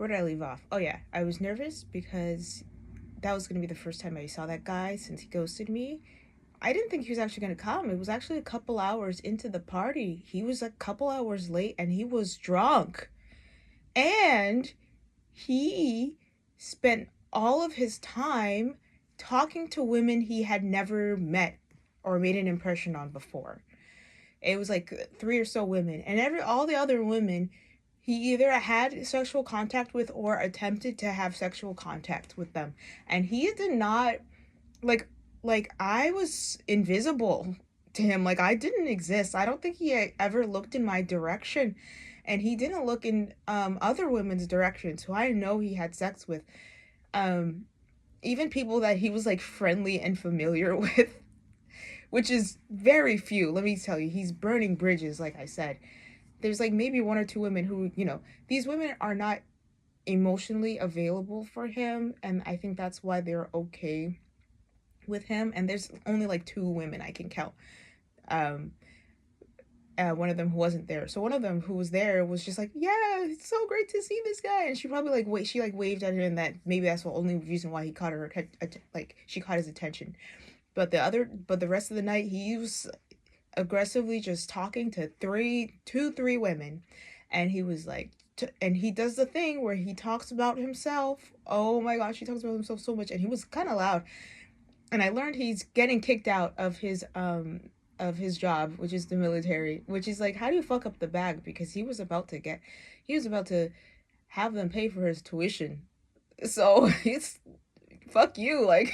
Where did I leave off? Oh yeah, I was nervous because that was gonna be the first time I saw that guy since he ghosted me. I didn't think he was actually gonna come. It was actually a couple hours into the party. He was a couple hours late and he was drunk. And he spent all of his time talking to women he had never met or made an impression on before. It was like three or so women, and all the other women he either had sexual contact with or attempted to have sexual contact with them. And he did not like I was invisible to him. Like I didn't exist. I don't think he ever looked in my direction, and he didn't look in other women's directions who I know he had sex with. Um Even people that he was like friendly and familiar with, which is very few. Let me tell you, he's burning bridges, like I said. There's like maybe one or two women who, these women are not emotionally available for him, and I think that's why they're okay with him. And there's only like two women I can count. Um One of them who wasn't there. So one of them who was there was just like, "Yeah, it's so great to see this guy." And she probably like she like waved at him, and that maybe that's the only reason why he caught her like she caught his attention. But the rest of the night he was aggressively just talking to three women, and he was like, and he does the thing where he talks about himself. Oh my gosh, he talks about himself so much, and he was kind of loud. And I learned he's getting kicked out of his job, which is the military, which is like, how do you fuck up the bag? Because he was about to have them pay for his tuition. So it's fuck you, like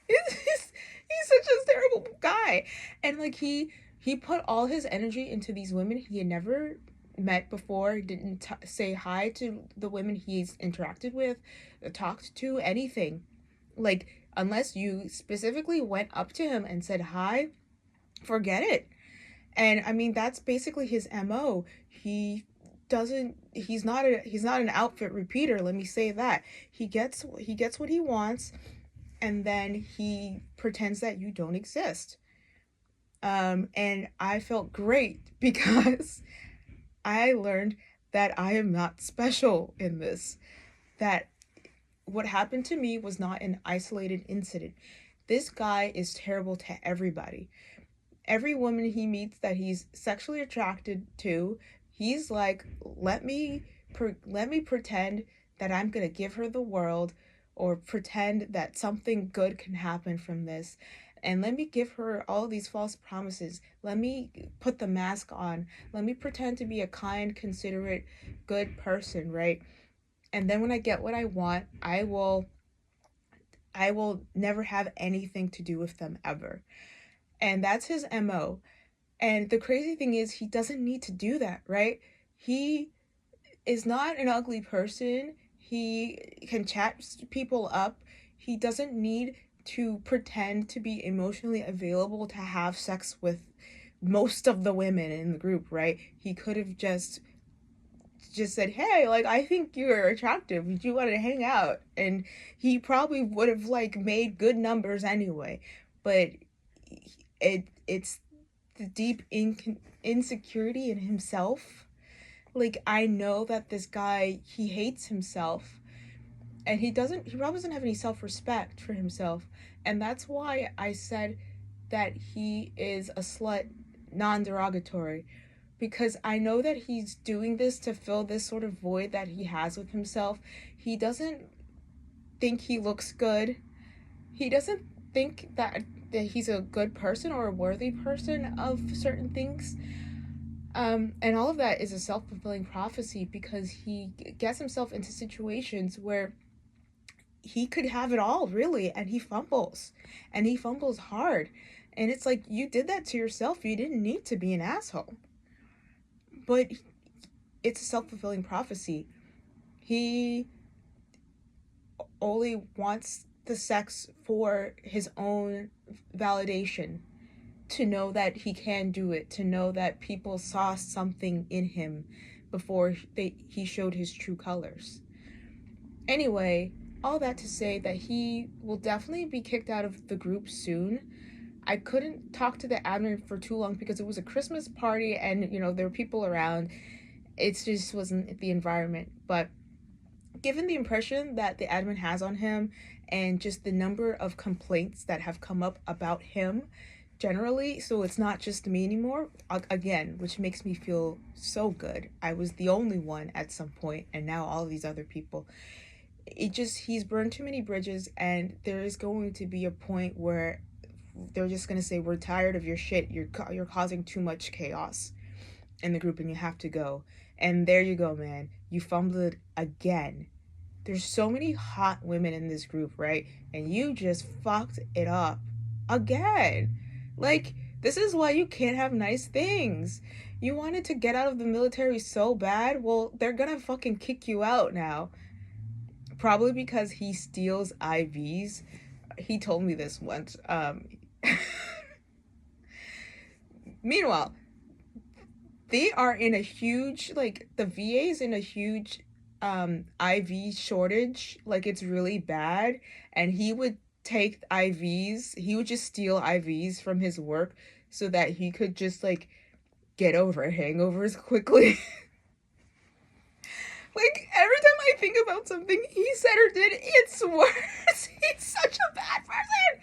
he's such a terrible guy. And like he put all his energy into these women he had never met before, didn't say hi to the women he's interacted with, talked to, anything. Like, unless you specifically went up to him and said hi, forget it. And I mean, that's basically his MO. He's not an outfit repeater, let me say that. He gets what he wants, and then he pretends that you don't exist. And I felt great because I learned that I am not special in this. That what happened to me was not an isolated incident. This guy is terrible to everybody. Every woman he meets that he's sexually attracted to, he's like, let me pretend that I'm going to give her the world, or pretend that something good can happen from this. And let me give her all these false promises. Let me put the mask on. Let me pretend to be a kind, considerate, good person, right? And then when I get what I want, I will never have anything to do with them ever. And that's his MO. And the crazy thing is, he doesn't need to do that, right? He is not an ugly person. He can chat people up. He doesn't need to pretend to be emotionally available to have sex with most of the women in the group, right? He could have just said, "Hey, like I think you're attractive. Would you want to hang out?" And he probably would have like made good numbers anyway. But it's the deep insecurity in himself. Like, I know that this guy, he hates himself, and he probably doesn't have any self-respect for himself. And that's why I said that he is a slut, non-derogatory, because I know that he's doing this to fill this sort of void that he has with himself. He doesn't think he looks good. He doesn't think that he's a good person or a worthy person of certain things. And all of that is a self-fulfilling prophecy, because he gets himself into situations where he could have it all, really, and he fumbles hard. And it's like, you did that to yourself. You didn't need to be an asshole. But it's a self-fulfilling prophecy. He only wants the sex for his own validation, to know that he can do it, to know that people saw something in him before he showed his true colors. Anyway, all that to say that he will definitely be kicked out of the group soon. I couldn't talk to the admin for too long because it was a Christmas party, and there were people around. It just wasn't the environment. But given the impression that the admin has on him and just the number of complaints that have come up about him generally, so it's not just me anymore, again, which makes me feel so good. I was the only one at some point, and now all these other people. It just, he's burned too many bridges, and there is going to be a point where they're just going to say, we're tired of your shit, you're causing too much chaos in the group and you have to go. And there you go, man, you fumbled it again. There's so many hot women in this group, right? And you just fucked it up again. Like, this is why you can't have nice things. You wanted to get out of the military so bad, well, they're gonna fucking kick you out now. Probably because he steals IVs. He told me this once. Meanwhile, they are in a huge, like, the VA's in a huge IV shortage. Like, it's really bad. And he would take IVs, he would just steal IVs from his work so that he could just, like, get over hangovers quickly. Like, every time I think about something he said or did, it's worse. He's such a bad person.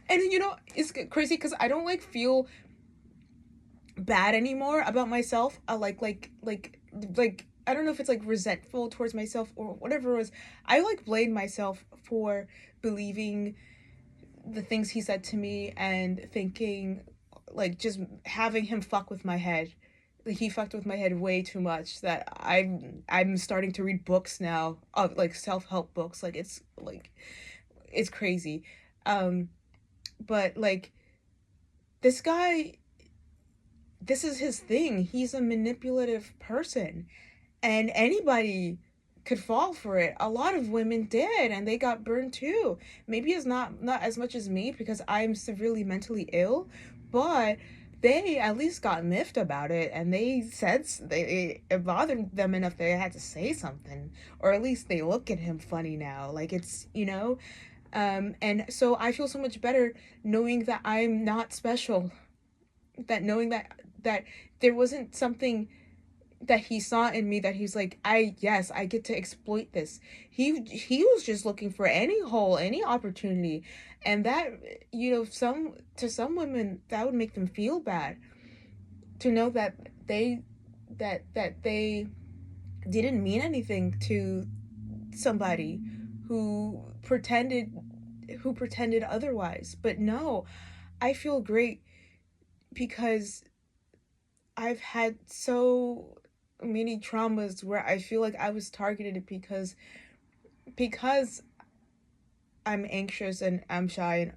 And, you know, it's crazy because I don't, like, feel bad anymore about myself. Like I don't know if it's like resentful towards myself or whatever it was. I like blamed myself for believing the things he said to me and thinking, like, just having him fuck with my head. Like, he fucked with my head way too much that I'm starting to read books now of like self-help books. Like, it's crazy. Um but like, this guy, this is his thing. He's a manipulative person, and anybody could fall for it. A lot of women did, and they got burned too. Maybe it's not as much as me because I'm severely mentally ill, but they at least got miffed about it, and they said it bothered them enough they had to say something, or at least they look at him funny now. Like, it's, you know. And so I feel so much better knowing that I'm not special, that knowing that there wasn't something that he saw in me that he's like, yes, I get to exploit this. He was just looking for any hole, any opportunity. And that, you know, some women, that would make them feel bad to know that they didn't mean anything to somebody who pretended otherwise. But no, I feel great because I've had so many traumas where I feel like I was targeted because I'm anxious and I'm shy